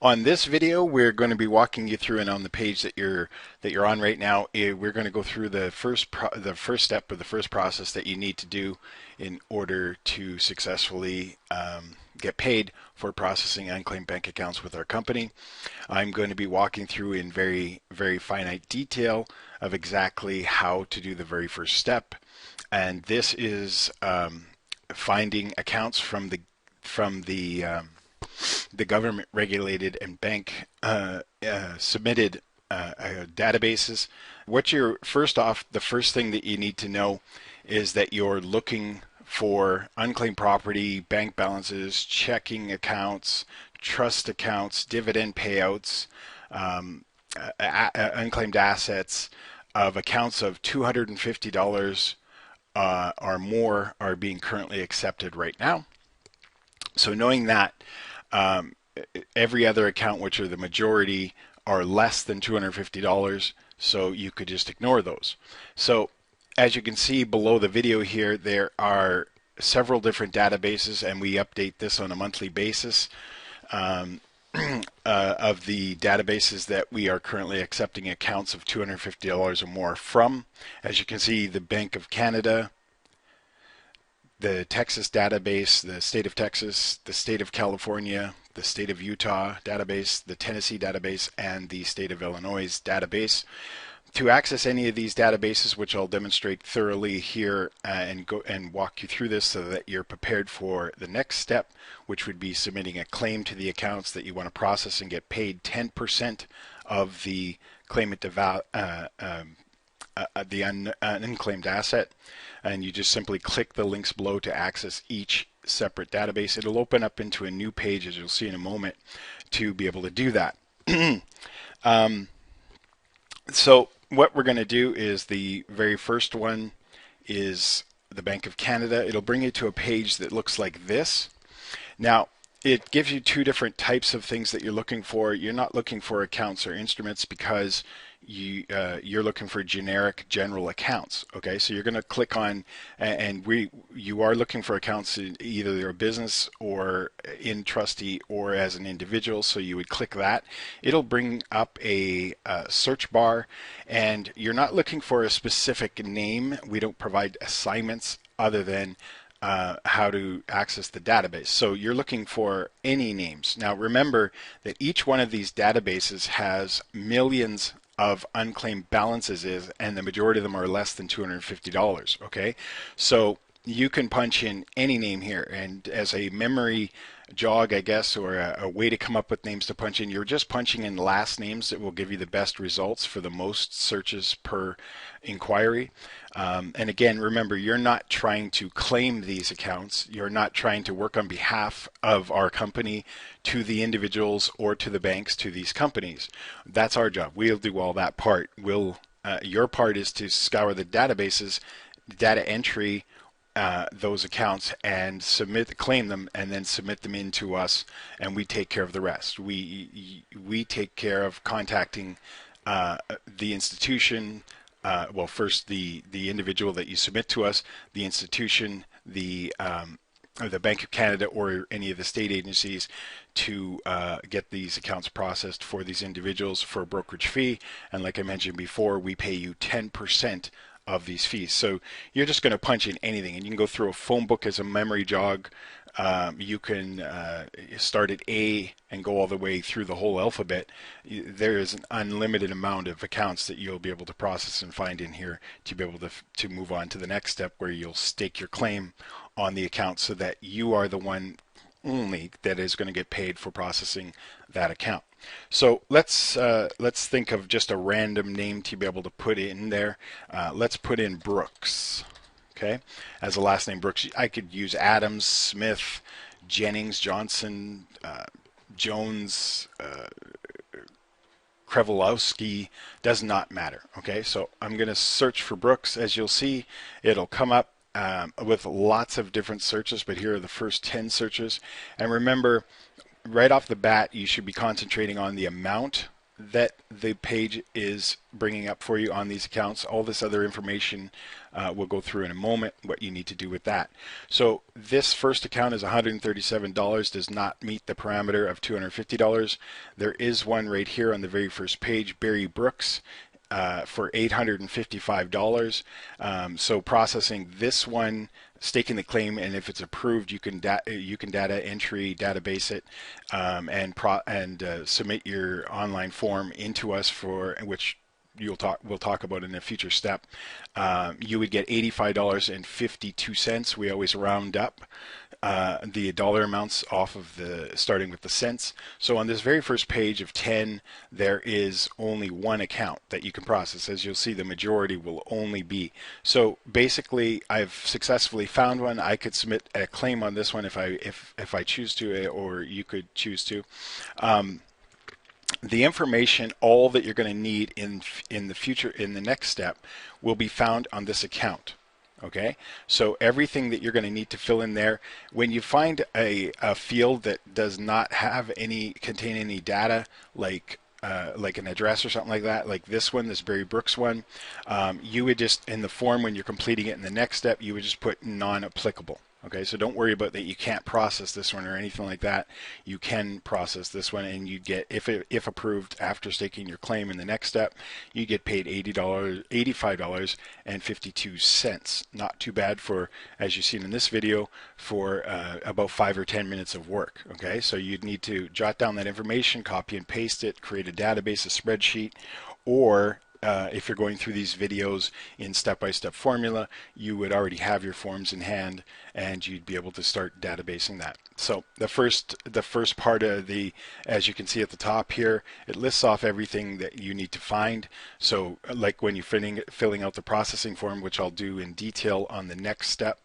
On this video, we're going to be walking you through, and on the page that you're on right now, we're going to go through the first step or the first process that you need to do in order to successfully get paid for processing unclaimed bank accounts with our company. I'm going to be walking through in very finite detail of exactly how to do the very first step, and this is finding accounts from the government regulated and bank submitted databases. The first thing that you need to know is that you're looking for unclaimed property, bank balances, checking accounts, trust accounts, dividend payouts, unclaimed assets of accounts of $250 or more are being currently accepted right now. So knowing that, every other account, which are the majority, are less than $250, so you could just ignore those. So as you can see below the video here, there are several different databases, and we update this on a monthly basis of the databases that we are currently accepting accounts of $250 or more from. As you can see, the Bank of Canada, the Texas database, the state of Texas, the state of California, the state of Utah database, the Tennessee database, and the state of Illinois database. To access any of these databases, which I'll demonstrate thoroughly here and walk you through this so that you're prepared for the next step, which would be submitting a claim to the accounts that you want to process and get paid 10% of the claimant the unclaimed asset, and you just simply click the links below to access each separate database. It'll open up into a new page, as you'll see in a moment, to be able to do that. So what we're going to do is the very first one is the Bank of Canada. It'll bring you to a page that looks like this. Now, it gives you two different types of things that you're looking for. You're not looking for accounts or instruments because you're looking for generic general accounts. Okay, so you're going to click on, and you are looking for accounts in either your business or in trustee or as an individual, so you would click that. It'll bring up a search bar, and you're not looking for a specific name. We don't provide assignments other than how to access the database. So you're looking for any names. Now remember that each one of these databases has millions of unclaimed balances and the majority of them are less than $250. Okay, so you can punch in any name here, and as a memory jog, I guess, or a way to come up with names to punch in, you're just punching in last names that will give you the best results for the most searches per inquiry. And again, remember, you're not trying to claim these accounts. You're not trying to work on behalf of our company to the individuals or to the banks to these companies. That's our job. We'll do all that part. Your part is to scour the databases, data entry, those accounts, and claim them, and then submit them in to us, and we take care of the rest. We take care of contacting the institution. Well, first the individual that you submit to us, the institution, the Bank of Canada, or any of the state agencies to get these accounts processed for these individuals for a brokerage fee. And like I mentioned before, we pay you 10% of these fees. So you're just going to punch in anything, and you can go through a phone book as a memory jog. You can start at A and go all the way through the whole alphabet. There is an unlimited amount of accounts that you'll be able to process and find in here to be able to move on to the next step, where you'll stake your claim on the account so that you are the one only that is going to get paid for processing that account. So let's think of just a random name to be able to put in there. Let's put in Brooks. Okay, as a last name, Brooks. I could use Adams, Smith, Jennings, Johnson, Jones, Krewolowski, does not matter. Okay, so I'm going to search for Brooks. As you'll see, it'll come up with lots of different searches, but here are the first 10 searches. And remember, right off the bat, you should be concentrating on the amount that the page is bringing up for you on these accounts. All this other information we'll go through in a moment, what you need to do with that. So this first account is $137, does not meet the parameter of $250. There is one right here on the very first page, Barry Brooks, for $855. So processing this one, staking the claim, and if it's approved, you can data entry database it, and submit your online form into us, for which we'll talk about in a future step. You would get $85.52. We always round up the dollar amounts off of starting with the cents. So on this very first page of 10, there is only one account that you can process. As you'll see, the majority will only be. So basically, I've successfully found one. I could submit a claim on this one if I choose to, or you could choose to. The information, all that you're going to need in the future, in the next step, will be found on this account. Okay, so everything that you're going to need to fill in there, when you find a field that does not contain any data, like an address or something like that, like this one, this Barry Brooks one, you would just, in the form when you're completing it in the next step, you would just put non-applicable. Okay, so don't worry about that you can't process this one or anything like that. You can process this one, and you get, if approved after staking your claim in the next step, you get paid $85.52. Not too bad for, as you've seen in this video, for about 5 or 10 minutes of work. Okay, so you'd need to jot down that information, copy and paste it, create a database, a spreadsheet, or if you're going through these videos in step-by-step formula, you would already have your forms in hand, and you'd be able to start databasing that. So the first part of as you can see at the top here, it lists off everything that you need to find. So like when you're filling out the processing form, which I'll do in detail on the next step,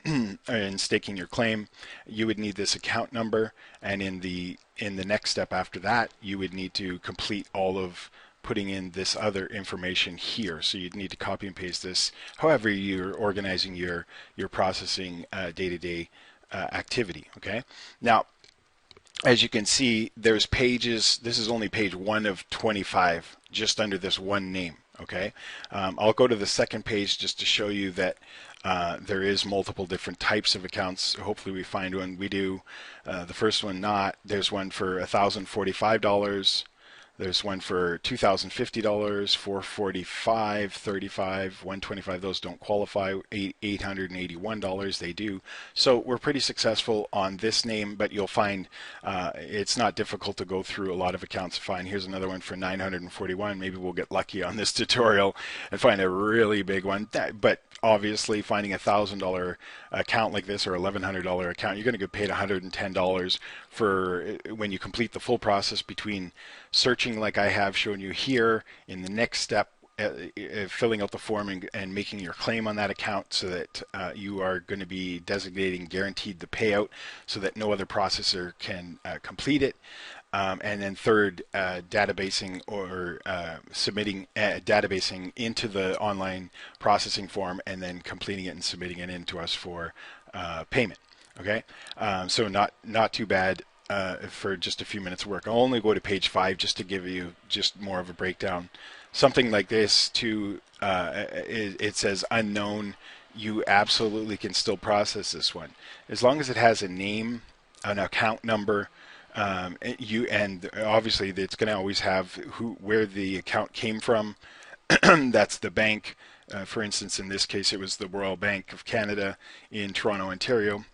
in staking your claim, you would need this account number, and in the next step after that, you would need to complete all of putting in this other information here. So you'd need to copy and paste this however you're organizing your processing day-to-day activity. Okay, now as you can see, there's pages. This is only page 1 of 25, just under this one name. Okay, I'll go to the second page just to show you that there is multiple different types of accounts. Hopefully we find one. We do. The first one not. There's one for $1,045. There's one for $2,050, $445, $35, $125. Those don't qualify. $881, they do. So we're pretty successful on this name, but you'll find it's not difficult to go through a lot of accounts to find. Here's another one for $941. Maybe we'll get lucky on this tutorial and find a really big one. But obviously, finding a $1,000 account like this, or $1,100 account, you're going to get paid $110 for when you complete the full process between searching like I have shown you here in the next step, filling out the form and making your claim on that account, so that you are going to be designating guaranteed the payout so that no other processor can complete it. And then third, databasing or submitting databasing into the online processing form, and then completing it and submitting it in to us for payment. Okay, so not too bad for just a few minutes of work. I'll only go to page 5 just to give you just more of a breakdown. Something like this it says unknown. You absolutely can still process this one as long as it has a name, an account number. And obviously it's going to always have where the account came from. That's the bank. For instance, in this case, it was the Royal Bank of Canada in Toronto, Ontario.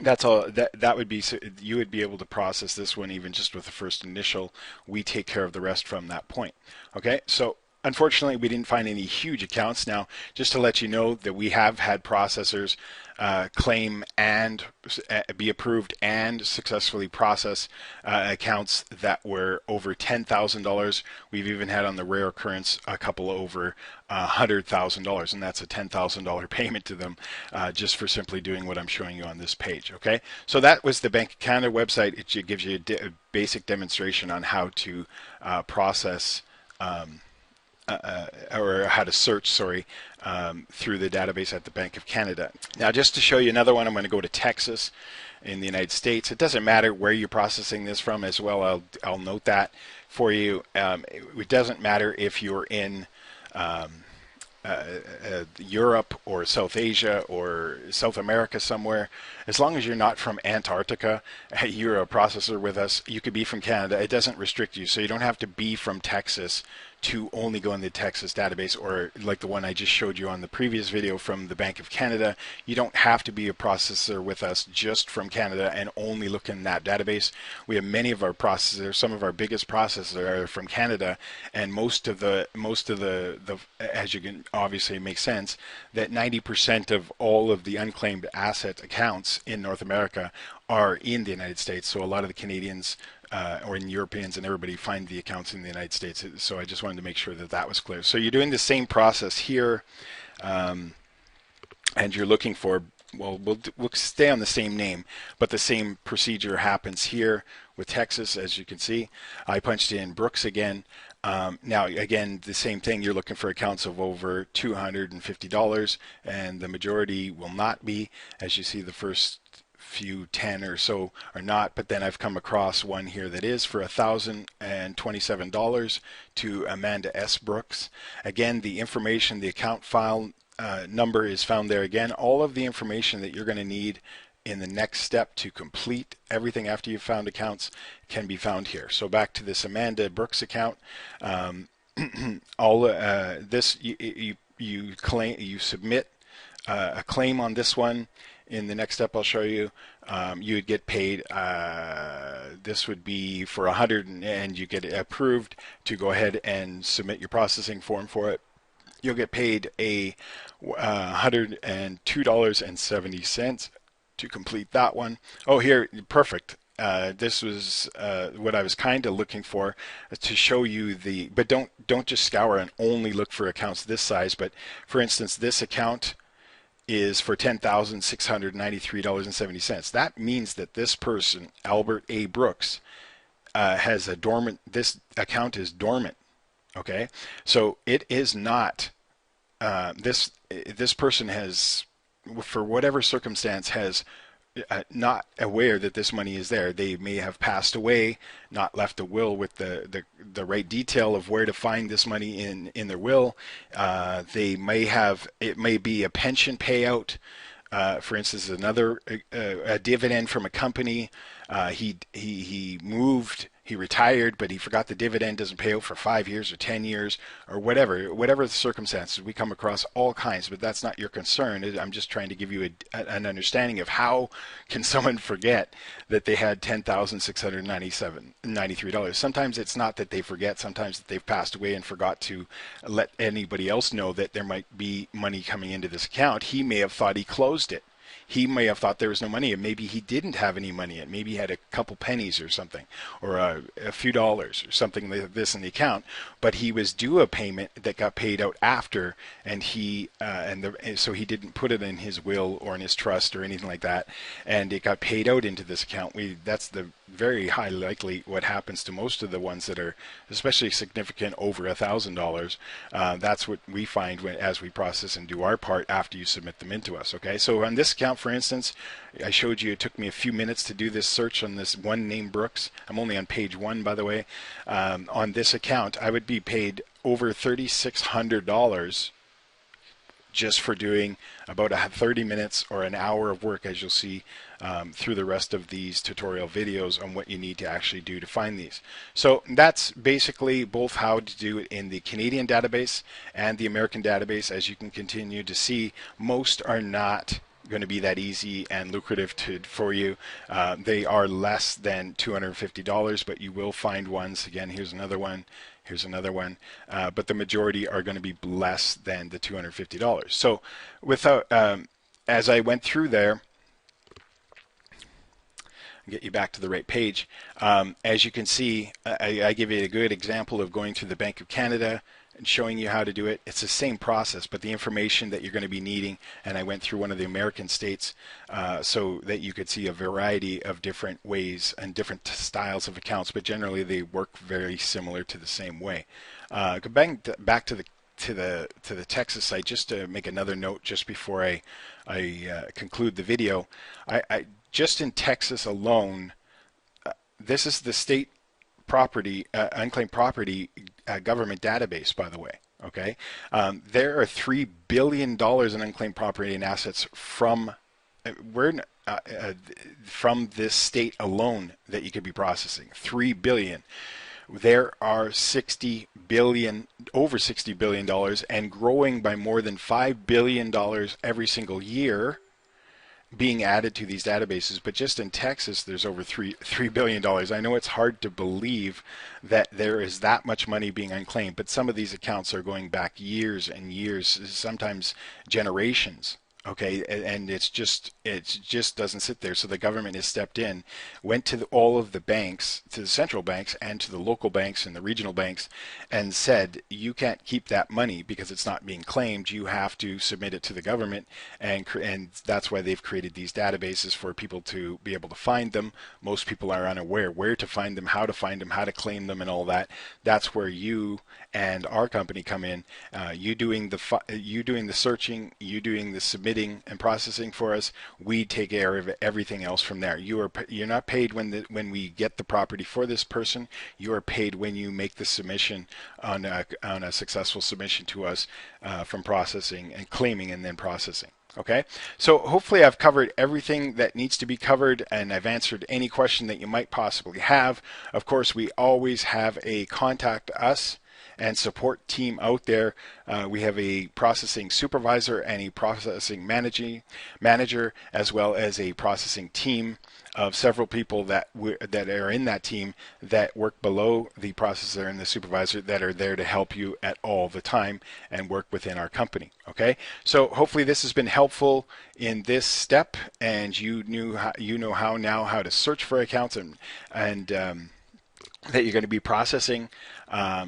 That's all. That would be, you would be able to process this one even just with the first initial. We take care of the rest from that point. Okay, so unfortunately, we didn't find any huge accounts. Now, just to let you know that we have had processors claim and be approved and successfully process accounts that were over $10,000. We've even had, on the rare occurrence, a couple over $100,000, and that's a $10,000 payment to them just for simply doing what I'm showing you on this page. Okay, so that was the Bank of Canada website. It gives you a basic demonstration on how to process or how to search, through the database at the Bank of Canada. Now, just to show you another one, I'm going to go to Texas, in the United States. It doesn't matter where you're processing this from as well. I'll note that for you. It doesn't matter if you're in Europe or South Asia or South America somewhere. As long as you're not from Antarctica, you're a processor with us. You could be from Canada. It doesn't restrict you. So you don't have to be from Texas to only go in the Texas database, or like the one I just showed you on the previous video from the Bank of Canada. You don't have to be a processor with us just from Canada and only look in that database. We have many of our processors, some of our biggest processors are from Canada, and most of the as you can obviously make sense, that 90% of all of the unclaimed asset accounts in North America are in the United States. So a lot of the Canadians or in Europeans and everybody find the accounts in the United States. So I just wanted to make sure that that was clear. So you're doing the same process here, and you're looking for, well, we'll stay on the same name, but the same procedure happens here with Texas. As you can see, I punched in Brooks again. Now, again, the same thing. You're looking for accounts of over $250, and the majority will not be. As you see, the first few 10 or so are not, but then I've come across one here that is for $1,027 to Amanda S. Brooks. Again, the information, the account file number is found there again. All of the information that you're going to need in the next step to complete everything after you've found accounts can be found here. So back to this Amanda Brooks account. All this you submit a claim on this one. In the next step I'll show you, you would get paid, this would be for 100, and you get it approved to go ahead and submit your processing form for it. You'll get paid a $102.70 to complete that one. Oh, here, perfect. This was what I was kind of looking for, to show you the, but don't just scour and only look for accounts this size. But for instance, this account is for $10,693.70. That means that this person, Albert A. Brooks, has a dormant, this account is dormant. Okay, so it is not, this person has, for whatever circumstance, has not aware that this money is there. They may have passed away, not left a will with the right detail of where to find this money in their will. They may have, it may be a pension payout. For instance, another a dividend from a company. He moved, he retired, but he forgot the dividend doesn't pay out for 5 years or 10 years or whatever the circumstances. We come across all kinds, but that's not your concern. I'm just trying to give you an understanding of how can someone forget that they had $10,693. Sometimes it's not that they forget, sometimes that they've passed away and forgot to let anybody else know that there might be money coming into this account. He may have thought he closed it. He may have thought there was no money, and maybe he didn't have any money, and maybe he had a couple pennies or something, or a few dollars or something like this in the account, but he was due a payment that got paid out after, and so he didn't put it in his will or in his trust or anything like that, and it got paid out into this account. That's the very high likely what happens to most of the ones that are especially significant over $1,000. That's what we find as we process and do our part after you submit them into us. Okay, so on this account, for instance, I showed you it took me a few minutes to do this search on this one named Brooks. I'm only on page 1, by the way. On this account, I would be paid over $3,600 just for doing about 30 minutes or an hour of work, as you'll see through the rest of these tutorial videos on what you need to actually do to find these. So that's basically both how to do it in the Canadian database and the American database. As you can continue to see, most are not going to be that easy and lucrative for you. They are less than $250, but you will find ones. Again, here's another one. Here's another one, but the majority are going to be less than the $250. So without, as I went through there, I'll get you back to the right page. As you can see, I give you a good example of going through the Bank of Canada and showing you how to do it. It's the same process, but the information that you're going to be needing, and I went through one of the American states so that you could see a variety of different ways and different styles of accounts, but generally they work very similar to the same way. Go back to the Texas site, just to make another note just before I conclude the video. I just in Texas alone, this is the state property, unclaimed property government database, by the way. Okay, there are $3 billion in unclaimed property and assets from we're from this state alone that you could be processing. 3 billion. There are 60 billion, over $60 billion, and growing by more than $5 billion every single year being added to these databases. But just in Texas, there's over $3 billion. I know it's hard to believe that there is that much money being unclaimed, but some of these accounts are going back years and years, sometimes generations. Okay, and it just doesn't sit there. So the government has stepped in, went to all of the banks, to the central banks and to the local banks and the regional banks, and said, you can't keep that money because it's not being claimed. You have to submit it to the government, and that's why they've created these databases for people to be able to find them. Most people are unaware where to find them, how to claim them, and all that. That's where you and our company come in. You doing the searching, you doing the submitting and processing for us. We take care of everything else from there. You're not paid when we get the property for this person. You are paid when you make the submission on a successful submission to us from processing and claiming and then processing. Okay, so hopefully I've covered everything that needs to be covered, and I've answered any question that you might possibly have. Of course, we always have a contact us and support team out there. We have a processing supervisor and a processing manager, as well as a processing team of several people that are in that team that work below the processor and the supervisor that are there to help you at all the time and work within our company. Okay, so hopefully this has been helpful in this step, and you know how to search for accounts and that you're going to be processing.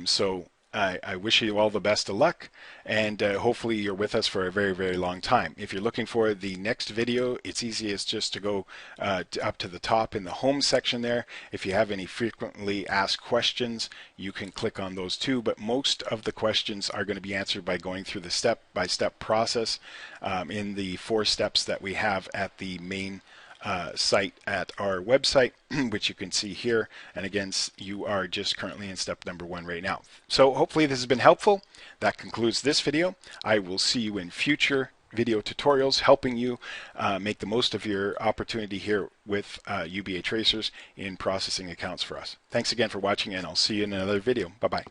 So I wish you all the best of luck, and hopefully you're with us for a very, very long time. If you're looking for the next video, it's easiest just to go up to the top in the home section there. If you have any frequently asked questions, you can click on those too, but most of the questions are going to be answered by going through the step-by-step process in the 4 steps that we have at the main site at our website, which you can see here. And again, you are just currently in step number 1 right now. So hopefully this has been helpful. That concludes this video. I will see you in future video tutorials helping you make the most of your opportunity here with UBATracers in processing accounts for us. Thanks again for watching, and I'll see you in another video. Bye-bye.